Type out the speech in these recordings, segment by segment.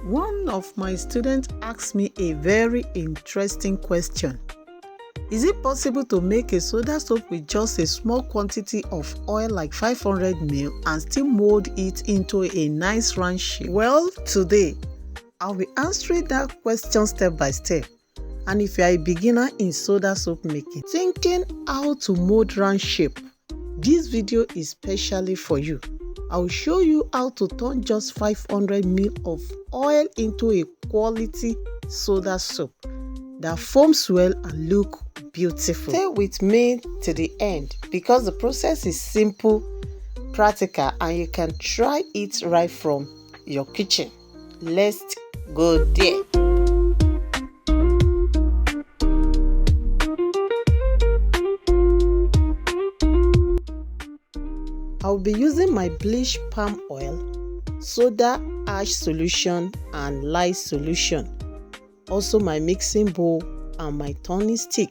One of my students asked me a very interesting question. Is it possible to make a soda soap with just a small quantity of oil like 500 ml and still mold it into a nice round shape? Well, today I'll be answering that question step by step. And if you are a beginner in soda soap making, thinking how to mold round shape, this video is specially for you. I'll show you how to turn just 500 ml of oil into a quality soda soap that foams well and look beautiful. Stay with me to the end because the process is simple, practical, and you can try it right from your kitchen. Let's go there. I'll be using my bleach palm oil, soda ash solution and lye solution, also my mixing bowl and my turning stick.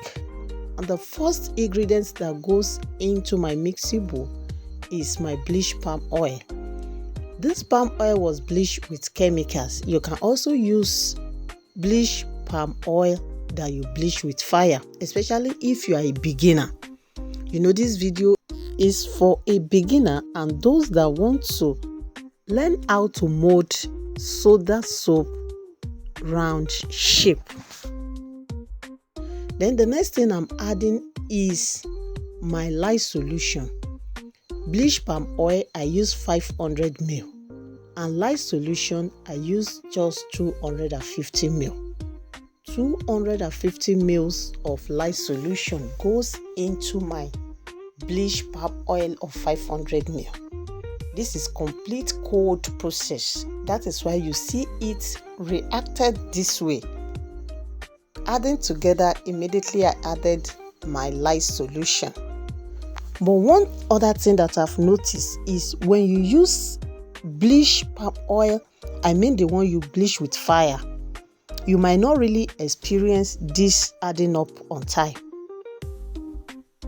And the first ingredient that goes into my mixing bowl is my bleach palm oil. This palm oil was bleached with chemicals. You can also use bleach palm oil that you bleach with fire, especially if you are a beginner. This video is for a beginner and those that want to learn how to mold soda soap round shape. Then the next thing I'm adding is my lye solution. Bleach palm oil I use 500 ml and lye solution I use just 250 ml. 250 ml of lye solution goes into my bleach palm oil of 500 ml. This is complete cold process. That is why you see it reacted this way. Adding together, immediately I added my lye solution. But one other thing that I've noticed is when you use bleach palm oil, I mean the one you bleach with fire, you might not really experience this adding up on time.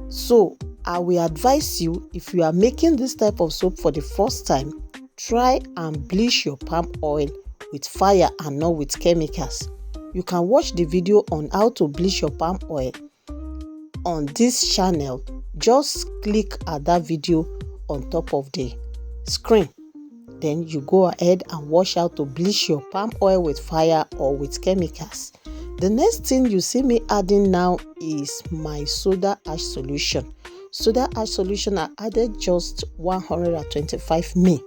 So I will advise you, if you are making this type of soap for the first time, try and bleach your palm oil with fire and not with chemicals. You can watch the video on how to bleach your palm oil on this channel. Just click at that video on top of the screen. Then you go ahead and watch how to bleach your palm oil with fire or with chemicals. The next thing you see me adding now is my soda ash solution. Soda ash solution I added just 125 ml.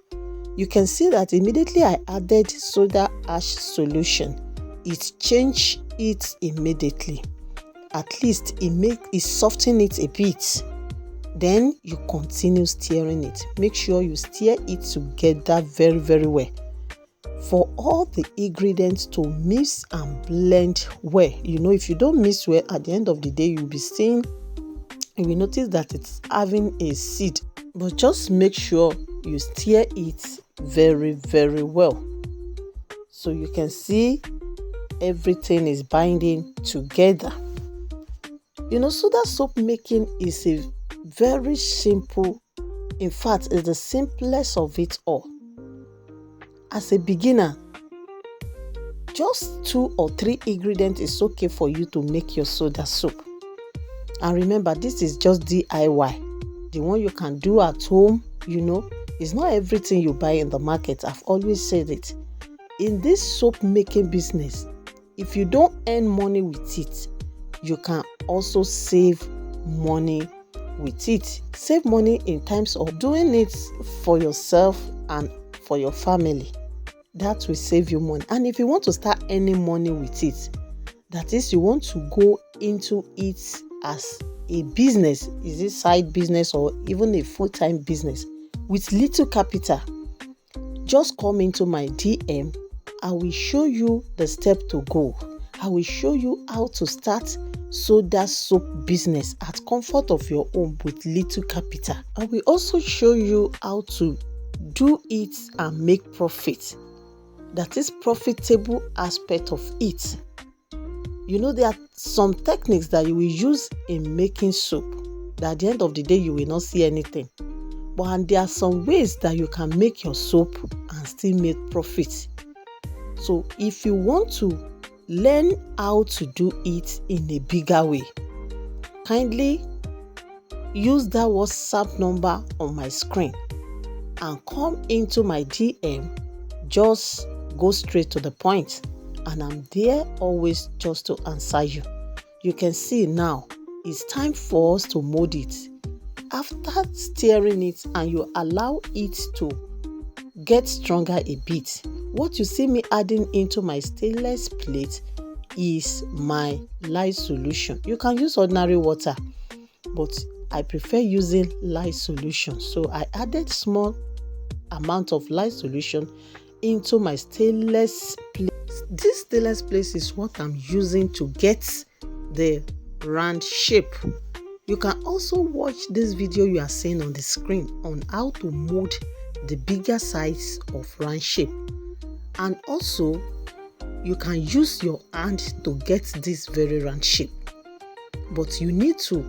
You can see that immediately I added soda ash solution, it changed it immediately. At least it soften it a bit. Then you continue stirring it. Make sure you stir it together very, very well for all the ingredients to mix and blend well. If you don't mix well, at the end of the day, you'll be seeing, you will notice that it's having a seed. But just make sure you stir it very, very well. So you can see everything is binding together. Soda soap making is a very simple, in fact, it's the simplest of it all. As a beginner, just 2 or 3 ingredients is okay for you to make your soda soap. And remember, this is just DIY. The one you can do at home, it's not everything you buy in the market. I've always said it. In this soap making business, if you don't earn money with it, you can also save money with it. Save money in terms of doing it for yourself and for your family. That will save you money. And if you want to start earning money with it, that is, you want to go into it as a business, is it side business or even a full-time business with little capital, just come into my DM. I will show you the step to go. I will show you how to start soda soap business at comfort of your home with little capital. I will also show you how to do it and make profit. That is profitable aspect of it. There are some techniques that you will use in making soap that at the end of the day you will not see anything. But there are some ways that you can make your soap and still make profit. So if you want to learn how to do it in a bigger way, kindly use that WhatsApp number on my screen and come into my DM. Just go straight to the point, and I'm there always just to answer you. You can see now it's time for us to mold it. After stirring it and you allow it to get stronger a bit, what you see me adding into my stainless plate is my lye solution. You can use ordinary water, but I prefer using lye solution. So I added small amount of lye solution into my stainless plate. This stainless plate is what I'm using to get the round shape. You can also watch this video you are seeing on the screen on how to mold the bigger size of round shape. And also, you can use your hand to get this very round shape. But you need to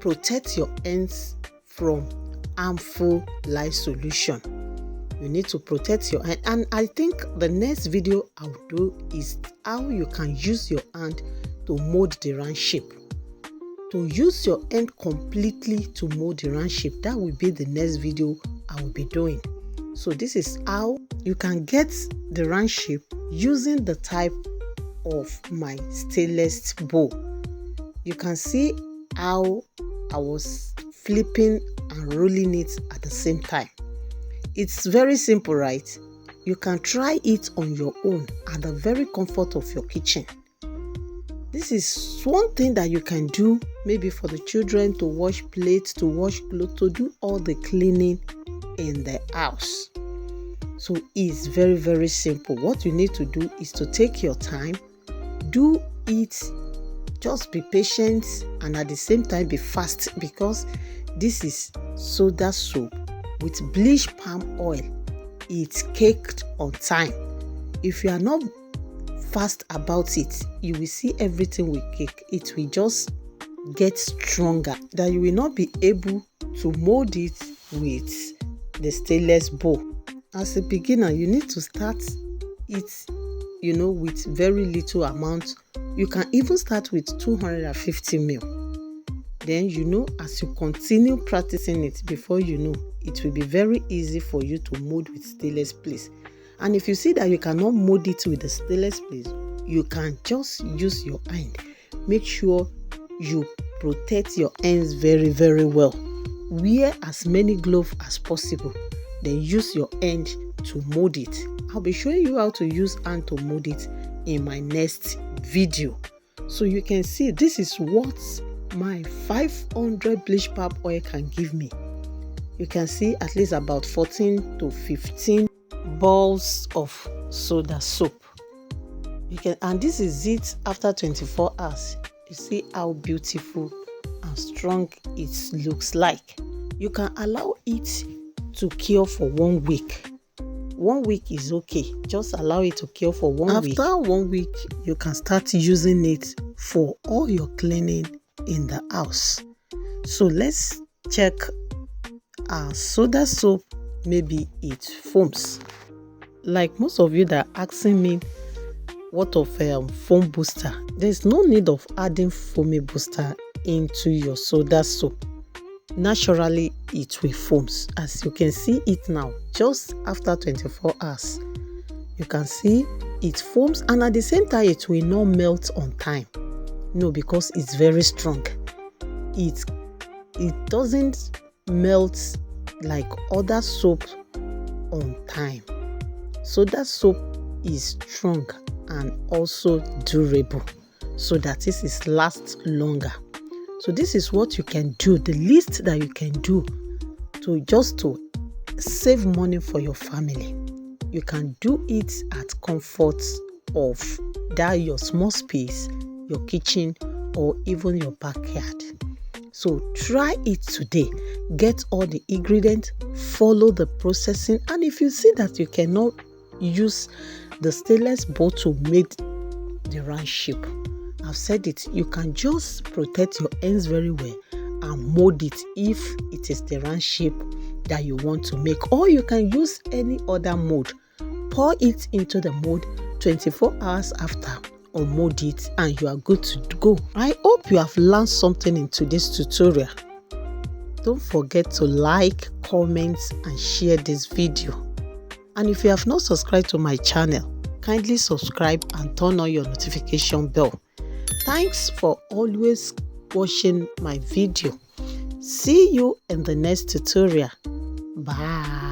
protect your ends from harmful lye solution. You need to protect your hand. And I think the next video I'll do is how you can use your hand to mold the round shape. To use your hand completely to mold the round shape, that will be the next video I will be doing. So this is how you can get the round shape using the type of my stainless bowl. You can see how I was flipping and rolling it at the same time. It's very simple, right? You can try it on your own at the very comfort of your kitchen. This is one thing that you can do maybe for the children, to wash plates, to wash clothes, to do all the cleaning in the house. So it's very, very simple. What you need to do is to take your time, do it, just be patient, and at the same time be fast, because this is soda soap with bleached palm oil. It's caked on time. If you are not fast about it, you will see everything will cake. It will just get stronger, that you will not be able to mold it with the stainless bowl. As a beginner, you need to start it, with very little amount. You can even start with 250 ml. Then, as you continue practicing it, before you know, it will be very easy for you to mold with stainless plate. And if you see that you cannot mold it with the stainless plate, you can just use your hand. Make sure you protect your hands very, very well. Wear as many gloves as possible. Then use your hand to mold it. I'll be showing you how to use hand to mold it in my next video. So you can see this is what my 500 bleach palm oil can give me. You can see at least about 14 to 15 balls of soda soap. And this is it after 24 hours. You see how beautiful and strong it looks like. You can allow it to cure for 1 week. 1 week is okay. Just allow it to cure for 1 week. After 1 week, you can start using it for all your cleaning in the house. So let's check our soda soap. Maybe it foams. Like most of you that are asking me what of foam booster, there's no need of adding foamy booster into your soda soap. Naturally it will foam. As you can see it now, just after 24 hours, you can see it foams, and at the same time it will not melt on time. No, because it's very strong. It doesn't melt like other soap on time. Soda soap is strong and also durable, so that this is last longer. So this is what you can do, the least that you can do to save money for your family. You can do it at comfort of that your small space, your kitchen, or even your backyard. So try it today. Get all the ingredients, follow the processing, and if you see that you cannot use the stainless bowl to make the round shape, I've said it, you can just protect your ends very well and mold it if it is the round shape that you want to make. Or you can use any other mold. Pour it into the mold 24 hours after, unmold it and you are good to go. I hope you have learned something in today's tutorial. Don't forget to like, comment and share this video. And if you have not subscribed to my channel, kindly subscribe and turn on your notification bell. Thanks for always watching my video. See you in the next tutorial. Bye.